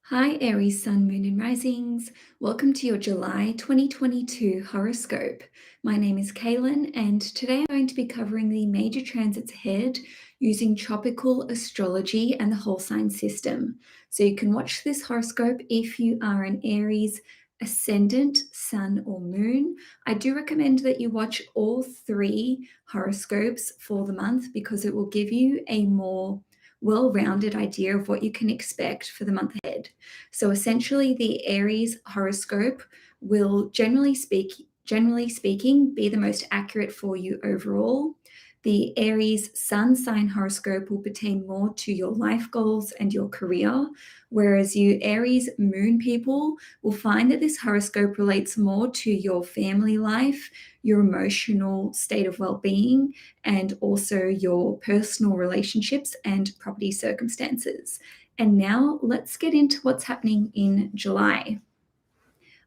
Hi, Aries, Sun, Moon, and Risings. Welcome to your July 2022 horoscope. My name is Cailin, and today I'm going to be covering the major transits ahead using tropical astrology and the whole sign system. So you can watch this horoscope if you are an Aries, Ascendant, Sun, or Moon. I do recommend that you watch all three horoscopes for the month because it will give you a more well-rounded idea of what you can expect for the month ahead. So essentially, the Aries horoscope will generally speaking, be the most accurate for you overall. The Aries sun sign horoscope will pertain more to your life goals and your career, whereas you Aries moon people will find that this horoscope relates more to your family life, your emotional state of well-being, and also your personal relationships and property circumstances. And now let's get into what's happening in July.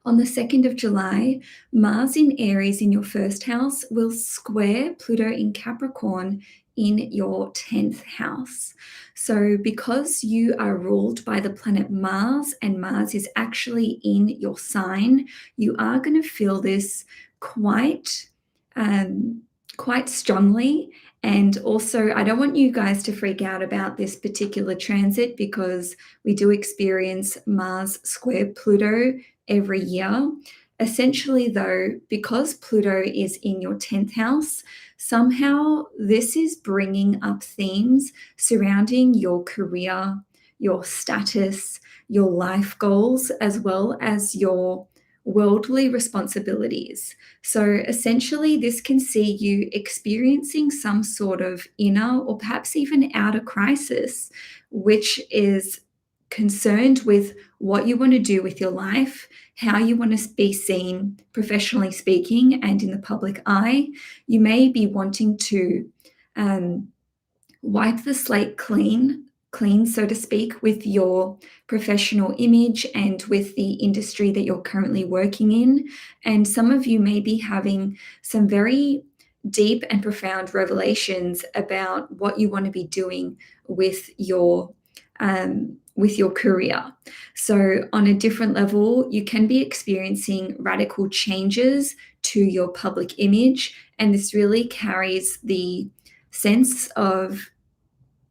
On the 2nd of July, Mars in Aries in your first house will square Pluto in Capricorn in your 10th house. So, because you are ruled by the planet Mars and Mars is actually in your sign, you are going to feel this quite, quite strongly. And also, I don't want you guys to freak out about this particular transit because we do experience Mars square Pluto every year. Essentially, though, because Pluto is in your 10th house, somehow this is bringing up themes surrounding your career, your status, your life goals, as well as your worldly responsibilities. So essentially, this can see you experiencing some sort of inner or perhaps even outer crisis, which is concerned with what you want to do with your life, how you want to be seen professionally speaking and in the public eye. You may be wanting to wipe the slate clean, so to speak, with your professional image and with the industry that you're currently working in. And some of you may be having some very deep and profound revelations about what you want to be doing with your career. So on a different level, you can be experiencing radical changes to your public image, and this really carries the sense of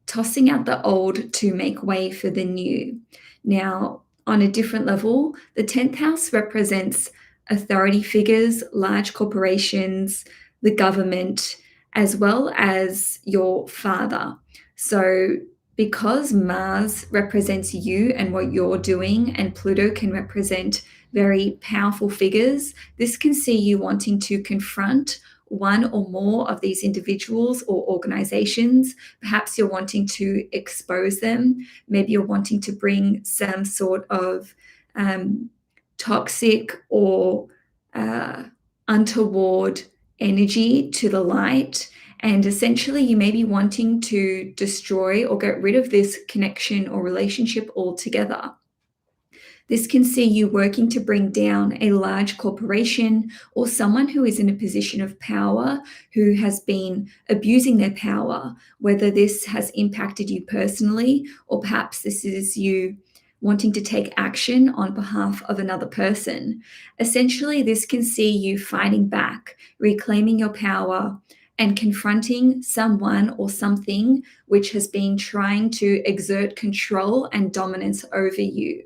tossing out the old to make way for the new. Now, on a different level, the 10th house represents authority figures, large corporations, the government, as well as your father. So because Mars represents you and what you're doing, and Pluto can represent very powerful figures, this can see you wanting to confront one or more of these individuals or organizations. Perhaps you're wanting to expose them. Maybe you're wanting to bring some sort of toxic or untoward energy to the light. And essentially, you may be wanting to destroy or get rid of this connection or relationship altogether. This can see you working to bring down a large corporation or someone who is in a position of power who has been abusing their power, whether this has impacted you personally or perhaps this is you wanting to take action on behalf of another person. Essentially, this can see you fighting back, reclaiming your power, and confronting someone or something which has been trying to exert control and dominance over you.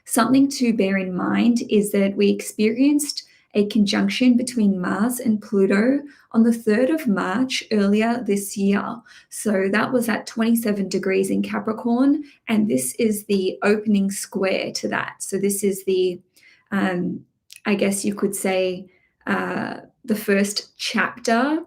Something to bear in mind is that we experienced a conjunction between Mars and Pluto on the 3rd of March earlier this year. So that was at 27 degrees in Capricorn, and this is the opening square to that. So this is the, I guess you could say, the first chapter,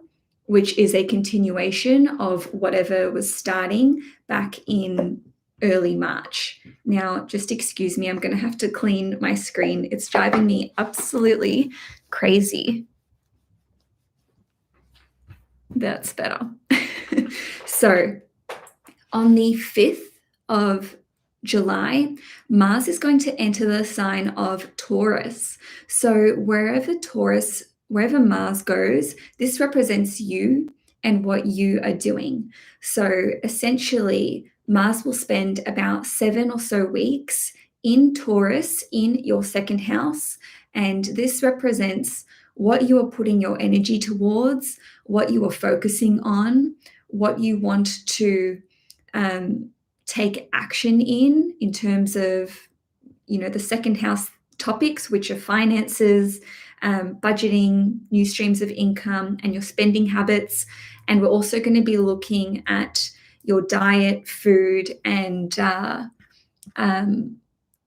which is a continuation of whatever was starting back in early March. Now, just excuse me, I'm going to have to clean my screen. It's driving me absolutely crazy. That's better. So, on the 5th of July, Mars is going to enter the sign of Taurus. So, wherever Mars goes, this represents you and what you are doing. So, essentially, Mars will spend about 7 or so weeks in Taurus in your second house, and this represents what you are putting your energy towards, what you are focusing on, what you want to take action in terms of, the second house topics, which are finances, budgeting, new streams of income, and your spending habits. And we're also going to be looking at your diet, food, and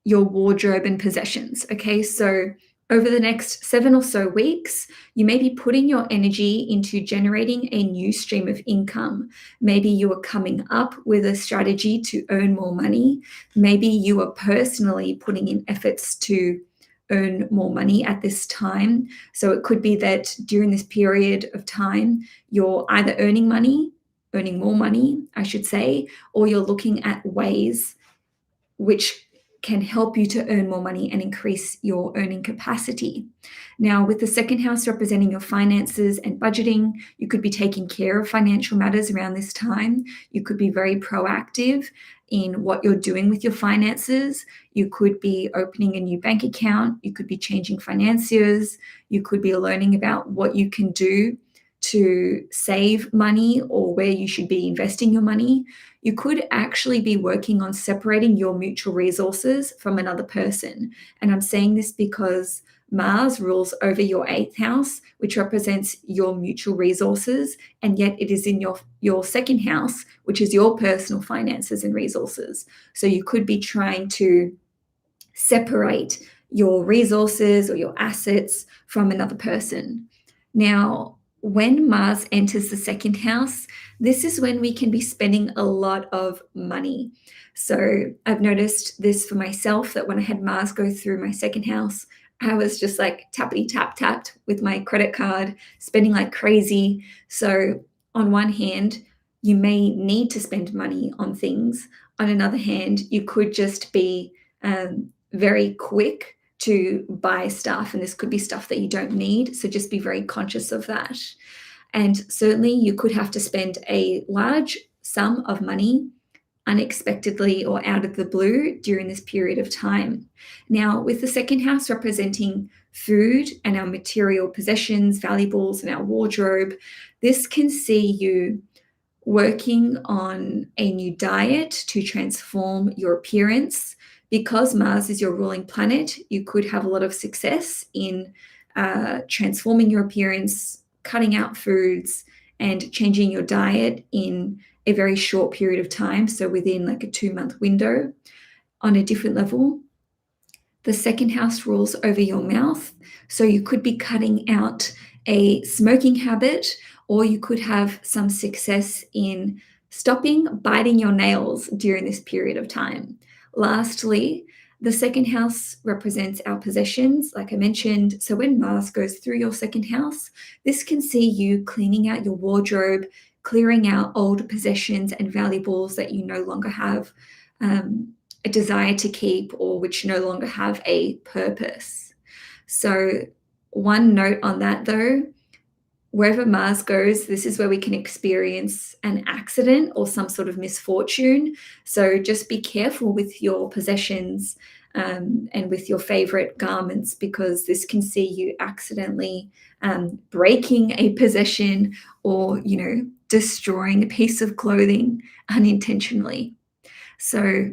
your wardrobe and possessions. Okay, so over the next 7 or so weeks, you may be putting your energy into generating a new stream of income. Maybe you are coming up with a strategy to earn more money. Maybe you are personally putting in efforts to earn more money at this time. So it could be that during this period of time, you're either earning more money, I should say, or you're looking at ways which can help you to earn more money and increase your earning capacity. Now, with the second house representing your finances and budgeting, you could be taking care of financial matters around this time. You could be very proactive in what you're doing with your finances. You could be opening a new bank account. You could be changing financiers. You could be learning about what you can do to save money or where you should be investing your money. You could actually be working on separating your mutual resources from another person. And I'm saying this because Mars rules over your 8th house, which represents your mutual resources, and yet it is in your second house, which is your personal finances and resources. So you could be trying to separate your resources or your assets from another person. Now, when Mars enters the second house, this is when we can be spending a lot of money. So I've noticed this for myself, that when I had Mars go through my second house, I was just like tappity tap tapped with my credit card, spending like crazy. So on one hand, you may need to spend money on things. On another hand, you could just be very quick to buy stuff, and this could be stuff that you don't need. So just be very conscious of that. And certainly you could have to spend a large sum of money unexpectedly or out of the blue during this period of time. Now, with the second house representing food and our material possessions, valuables, and our wardrobe, this can see you working on a new diet to transform your appearance. Because Mars is your ruling planet, you could have a lot of success in transforming your appearance, cutting out foods, and changing your diet in a very short period of time, so within like a 2-month window. On a different level, the second house rules over your mouth, so you could be cutting out a smoking habit, or you could have some success in stopping biting your nails during this period of time. Lastly, the second house represents our possessions, like I mentioned. So when Mars goes through your second house, this can see you cleaning out your wardrobe, clearing out old possessions and valuables that you no longer have a desire to keep, or which no longer have a purpose. So one note on that though, wherever Mars goes, this is where we can experience an accident or some sort of misfortune. So just be careful with your possessions and with your favorite garments, because this can see you accidentally breaking a possession or, destroying a piece of clothing unintentionally. So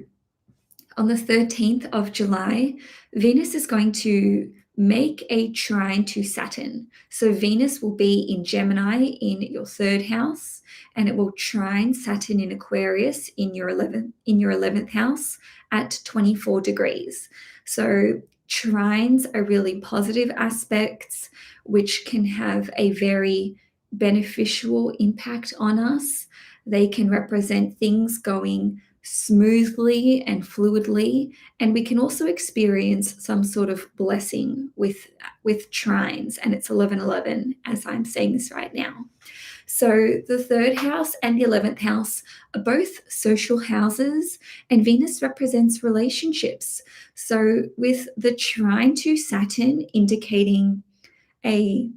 on the 13th of July, Venus is going to make a trine to Saturn. So Venus will be in Gemini in your 3rd house, and it will trine Saturn in Aquarius in your 11th house at 24 degrees. So trines are really positive aspects which can have a very beneficial impact on us. They can represent things going smoothly and fluidly, and we can also experience some sort of blessing with trines, and it's 11:11 as I'm saying this right now. So the 3rd house and the 11th house are both social houses, and Venus represents relationships. So with the trine to Saturn indicating a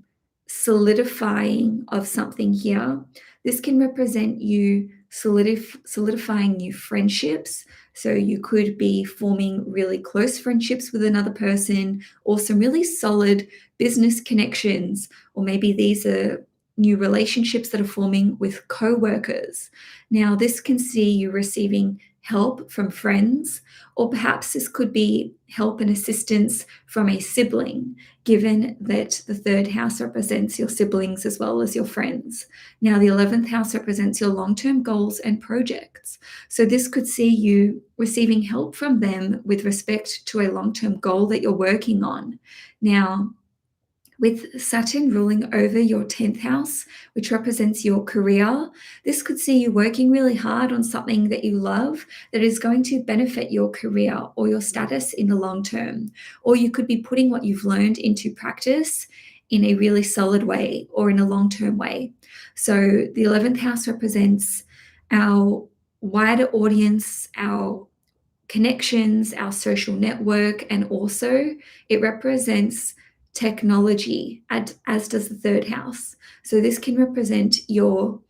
solidifying of something here, this can represent you solidifying new friendships. So you could be forming really close friendships with another person, or some really solid business connections, or maybe these are new relationships that are forming with co-workers. Now, this can see you receiving help from friends, or perhaps this could be help and assistance from a sibling, given that the third house represents your siblings as well as your friends. Now, the 11th house represents your long-term goals and projects. So this could see you receiving help from them with respect to a long-term goal that you're working on. Now, with Saturn ruling over your 10th house, which represents your career, this could see you working really hard on something that you love that is going to benefit your career or your status in the long term. Or you could be putting what you've learned into practice in a really solid way or in a long-term way. So the 11th house represents our wider audience, our connections, our social network, and also it represents technology, as does the third house. So this can represent your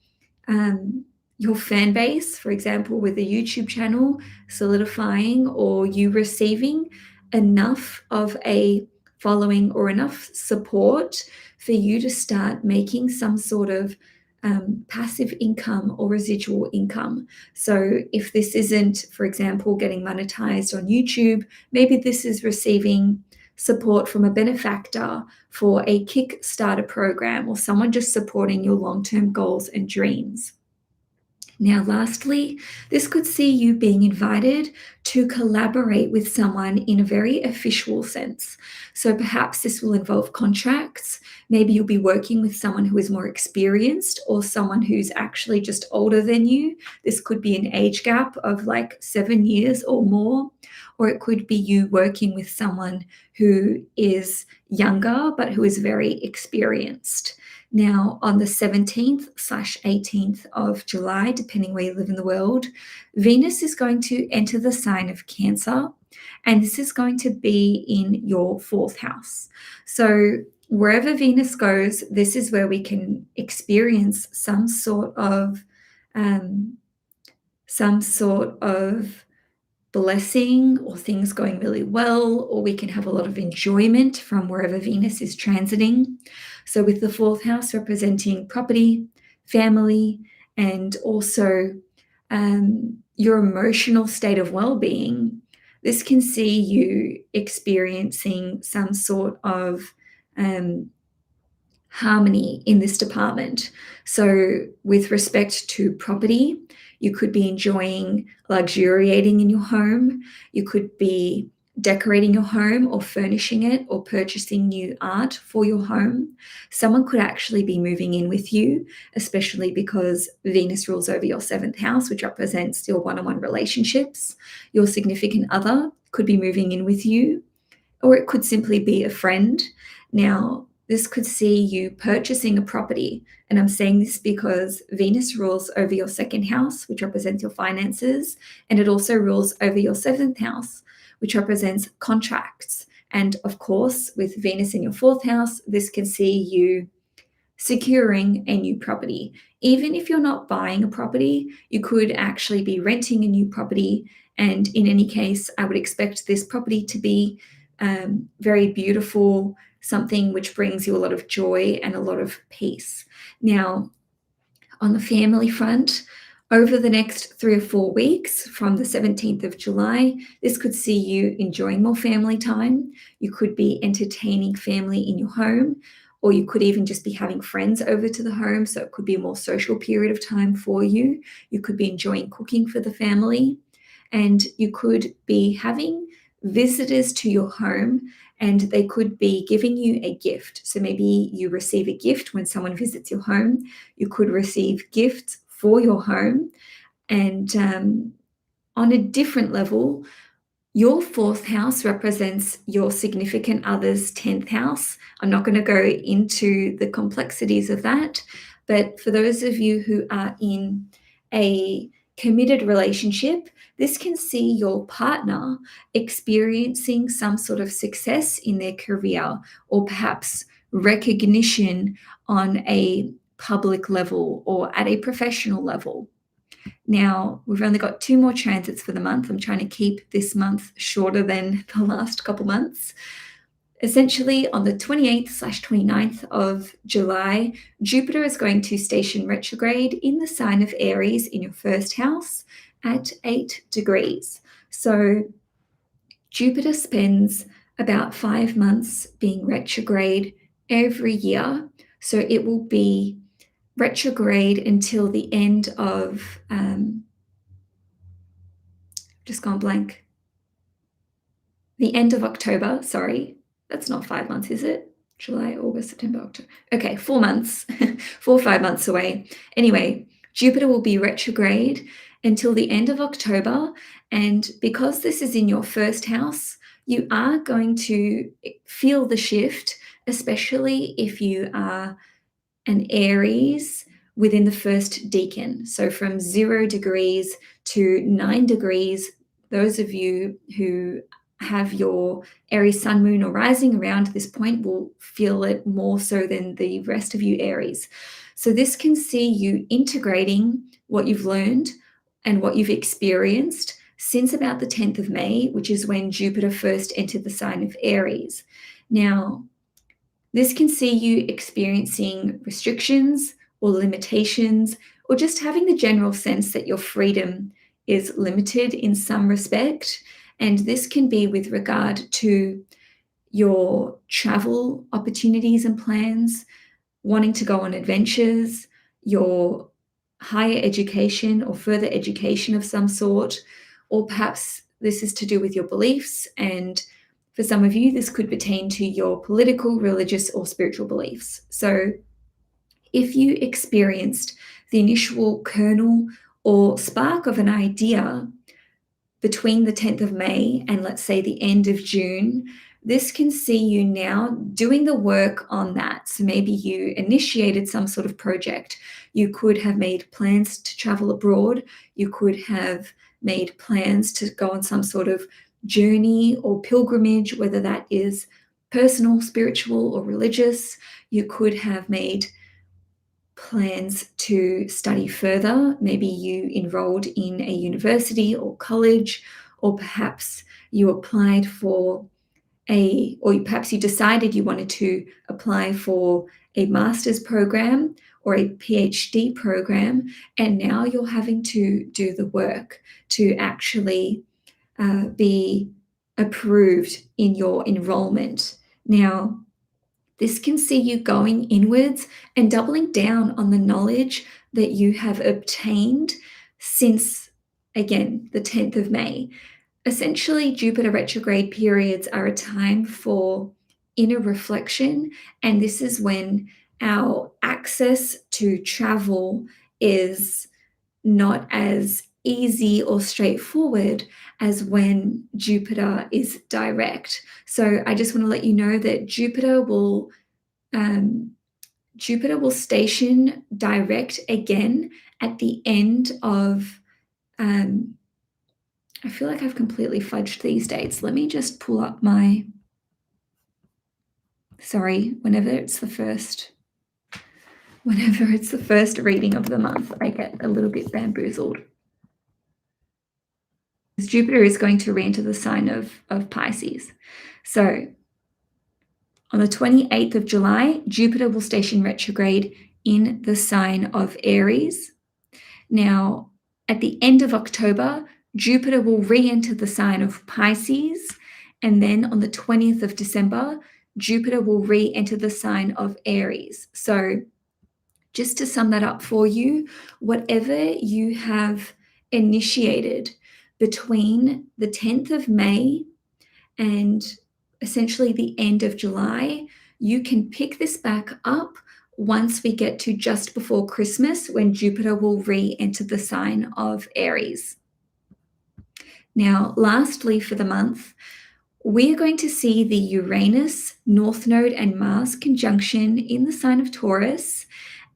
fan base, for example, with a YouTube channel solidifying, or you receiving enough of a following or enough support for you to start making some sort of passive income or residual income. So if this isn't, for example, getting monetized on YouTube, maybe this is receiving support from a benefactor for a Kickstarter program, or someone just supporting your long-term goals and dreams. Now, lastly, this could see you being invited to collaborate with someone in a very official sense. So perhaps this will involve contracts. Maybe you'll be working with someone who is more experienced, or someone who's actually just older than you. This could be an age gap of like 7 years or more, or it could be you working with someone who is younger but who is very experienced. Now, on the 17th/18th of July, depending where you live in the world, Venus is going to enter the sign of Cancer, and this is going to be in your 4th house. So wherever Venus goes, this is where we can experience some sort of blessing, or things going really well, or we can have a lot of enjoyment from wherever Venus is transiting. So with the 4th house representing property, family, and also your emotional state of well-being, this can see you experiencing some sort of harmony in this department. So with respect to property, you could be enjoying luxuriating in your home. You could be decorating your home or furnishing it, or purchasing new art for your home. Someone could actually be moving in with you, especially because Venus rules over your 7th house, which represents your one-on-one relationships. Your significant other could be moving in with you, or it could simply be a friend. Now, this could see you purchasing a property. And I'm saying this because Venus rules over your 2nd house, which represents your finances, and it also rules over your 7th house, which represents contracts. And of course, with Venus in your 4th house, this can see you securing a new property. Even if you're not buying a property, you could actually be renting a new property. And in any case, I would expect this property to be very beautiful, something which brings you a lot of joy and a lot of peace. Now, on the family front, over the next 3 or 4 weeks from the 17th of July, this could see you enjoying more family time. You could be entertaining family in your home, or you could even just be having friends over to the home. So it could be a more social period of time for you. You could be enjoying cooking for the family, and you could be having visitors to your home, and they could be giving you a gift. So maybe you receive a gift when someone visits your home. You could receive gifts for your home. And on a different level, your 4th house represents your significant other's 10th house. I'm not going to go into the complexities of that, but for those of you who are in a committed relationship, this can see your partner experiencing some sort of success in their career, or perhaps recognition on a public level or at a professional level. Now, we've only got 2 more transits for the month. I'm trying to keep this month shorter than the last couple months. Essentially, on the 28th/29th of July, Jupiter is going to station retrograde in the sign of Aries in your first house at 8 degrees. So Jupiter spends about 5 months being retrograde every year. So it will be retrograde until the end of, just gone blank, the end of October, sorry. That's not 5 months, is it? July, August, September, October. Okay, 4 months, 4 or 5 months away. Anyway, Jupiter will be retrograde until the end of October. And because this is in your first house, you are going to feel the shift, especially if you are an Aries within the first decan. So from 0 degrees to 9 degrees, those of you who have your Aries sun, moon, or rising around this point will feel it more so than the rest of you Aries. So this can see you integrating what you've learned and what you've experienced since about the 10th of May, which is when Jupiter first entered the sign of Aries. Now, this can see you experiencing restrictions or limitations, or just having the general sense that your freedom is limited in some respect. And this can be with regard to your travel opportunities and plans, wanting to go on adventures, your higher education or further education of some sort, or perhaps this is to do with your beliefs. And for some of you, this could pertain to your political, religious, or spiritual beliefs. So if you experienced the initial kernel or spark of an idea between the 10th of May and, let's say, the end of June, this can see you now doing the work on that. So maybe you initiated some sort of project. You could have made plans to travel abroad. You could have made plans to go on some sort of journey or pilgrimage, whether that is personal, spiritual, or religious. You could have made plans to study further. Maybe you enrolled in a university or college, or perhaps you applied for or perhaps you decided you wanted to apply for a master's program or a PhD program, and now you're having to do the work to actually be approved in your enrollment. Now, this can see you going inwards and doubling down on the knowledge that you have obtained since, again, the 10th of May. Essentially, Jupiter retrograde periods are a time for inner reflection, and this is when our access to travel is not as easy or straightforward as when Jupiter is direct. So I just want to let you know that Jupiter will station direct again at the end of I feel like I've completely fudged these dates. Let me just pull up whenever it's the first reading of the month, I get a little bit bamboozled. Jupiter is going to re-enter the sign of Pisces. So on the 28th of July, Jupiter will station retrograde in the sign of Aries. Now, at the end of October, Jupiter will re-enter the sign of Pisces, and then on the 20th of December, Jupiter will re-enter the sign of Aries. So just to sum that up for you, whatever you have initiated between the 10th of May and essentially the end of July, you can pick this back up once we get to just before Christmas, when Jupiter will re-enter the sign of Aries. Now, lastly for the month, we are going to see the Uranus, North Node, and Mars conjunction in the sign of Taurus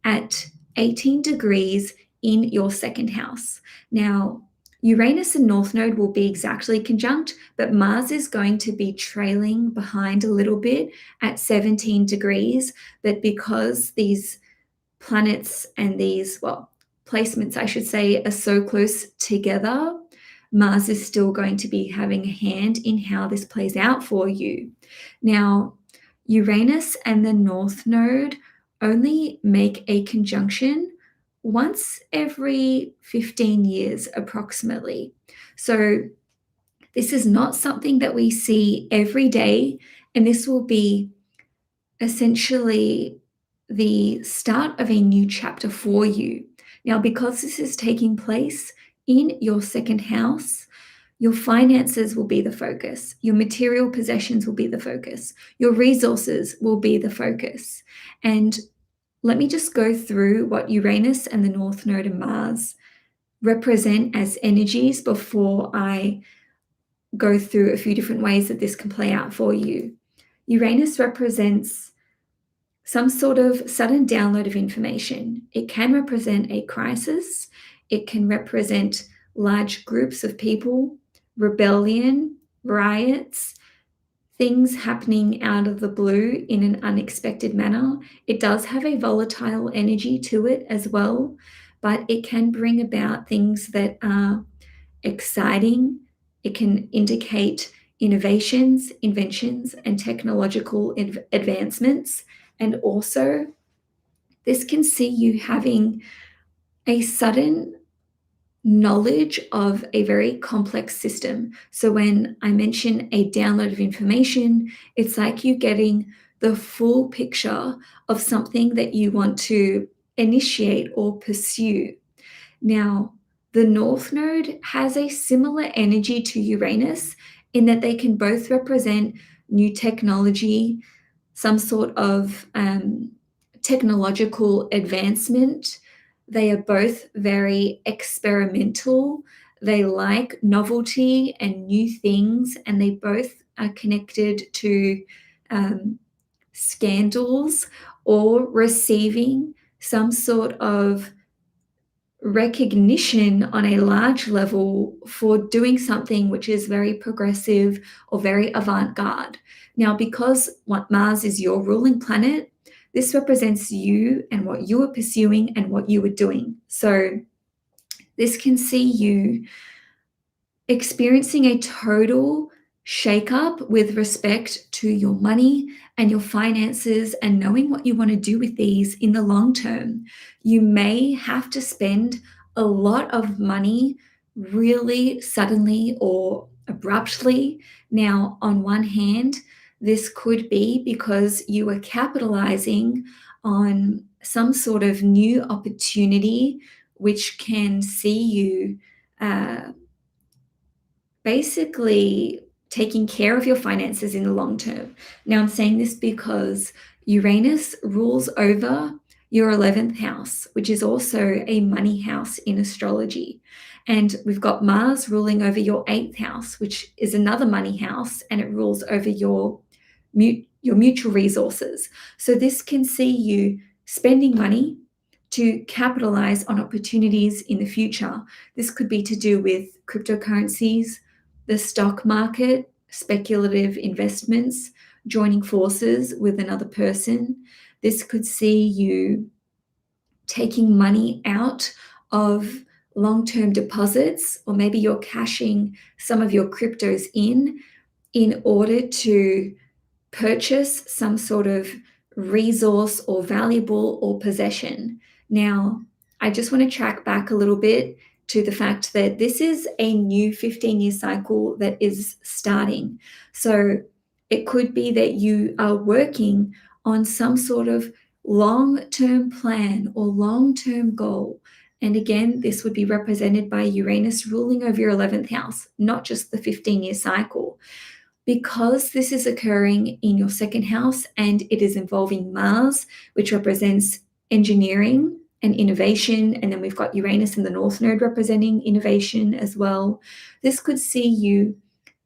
at 18 degrees in your second house. Now, Uranus and North Node will be exactly conjunct, but Mars is going to be trailing behind a little bit at 17 degrees. But because these planets and placements, I should say, are so close together, Mars is still going to be having a hand in how this plays out for you. Now, Uranus and the North Node only make a conjunction once every 15 years approximately. So this is not something that we see every day, and this will be essentially the start of a new chapter for you. Now, because this is taking place in your second house, your finances will be the focus. Your material possessions will be the focus. Your resources will be the focus. And let me just go through what Uranus and the North Node and Mars represent as energies before I go through a few different ways that this can play out for you. Uranus represents some sort of sudden download of information. It can represent a crisis. It can represent large groups of people, rebellion, riots, things happening out of the blue in an unexpected manner. It does have a volatile energy to it as well, but it can bring about things that are exciting. It can indicate innovations, inventions, and technological advancements. And also, this can see you having a sudden knowledge of a very complex system. So when I mention a download of information, it's like you getting the full picture of something that you want to initiate or pursue. Now, the North Node has a similar energy to Uranus in that they can both represent new technology, some sort of technological advancement. They are both very experimental. They like novelty and new things, and they both are connected to scandals or receiving some sort of recognition on a large level for doing something which is very progressive or very avant-garde. Now, because Mars is your ruling planet, this represents you and what you are pursuing and what you are doing. So this can see you experiencing a total shake-up with respect to your money and your finances and knowing what you want to do with these in the long term. You may have to spend a lot of money really suddenly or abruptly. Now, on one hand, this could be because you are capitalizing on some sort of new opportunity which can see you basically taking care of your finances in the long term. Now, I'm saying this because Uranus rules over your 11th house, which is also a money house in astrology. And we've got Mars ruling over your 8th house, which is another money house, and it rules over your mutual resources. So this can see you spending money to capitalize on opportunities in the future. This could be to do with cryptocurrencies, the stock market, speculative investments, joining forces with another person. This could see you taking money out of long-term deposits, or maybe you're cashing some of your cryptos in order to purchase some sort of resource or valuable or possession. Now, I just want to track back a little bit to the fact that this is a new 15-year cycle that is starting. So it could be that you are working on some sort of long-term plan or long-term goal. And again, this would be represented by Uranus ruling over your 11th house, not just the 15-year cycle. Because this is occurring in your second house and it is involving Mars, which represents engineering and innovation, and then we've got Uranus in the North Node representing innovation as well. This could see you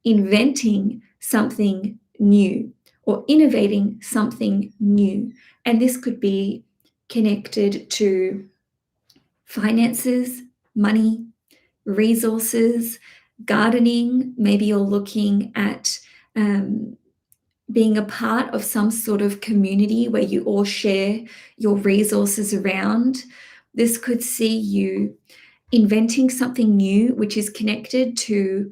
inventing something new or innovating something new. And this could be connected to finances, money, resources, gardening. Maybe you're looking at being a part of some sort of community where you all share your resources around. This could see you inventing something new, which is connected to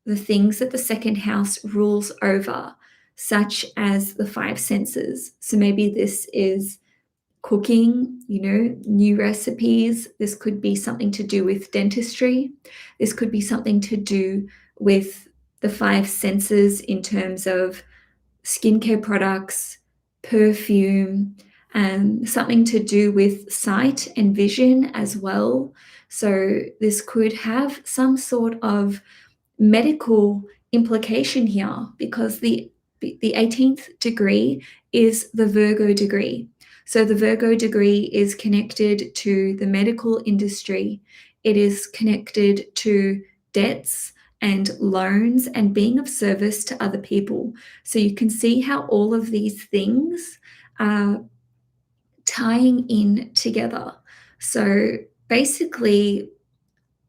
the things that the second house rules over, such as the five senses. So maybe this is cooking, new recipes. This could be something to do with dentistry. This could be something to do with the five senses in terms of skincare products, perfume, something to do with sight and vision as well. So this could have some sort of medical implication here because the 18th degree is the Virgo degree. So the Virgo degree is connected to the medical industry. It is connected to debts and loans and being of service to other people. So you can see how all of these things are tying in together. So basically,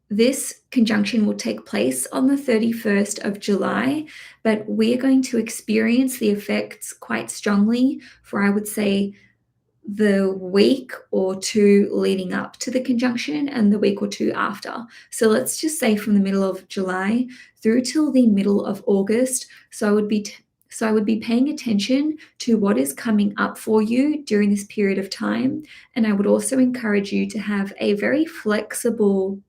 this conjunction will take place on the 31st of July, but we are going to experience the effects quite strongly for, I would say, the week or two leading up to the conjunction and the week or two after. So let's just say from the middle of July through till the middle of August. So I would be paying attention to what is coming up for you during this period of time. And I would also encourage you to have a very flexible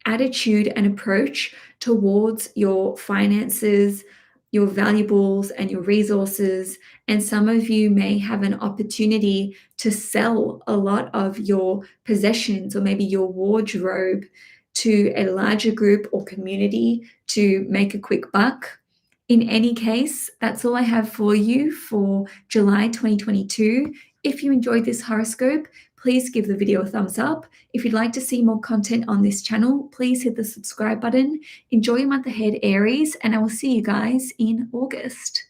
attitude and approach towards your finances, your valuables, and your resources. And some of you may have an opportunity to sell a lot of your possessions or maybe your wardrobe to a larger group or community to make a quick buck. In any case, that's all I have for you for July 2022. If you enjoyed this horoscope, please give the video a thumbs up. If you'd like to see more content on this channel, please hit the subscribe button. Enjoy your month ahead, Aries, and I will see you guys in August.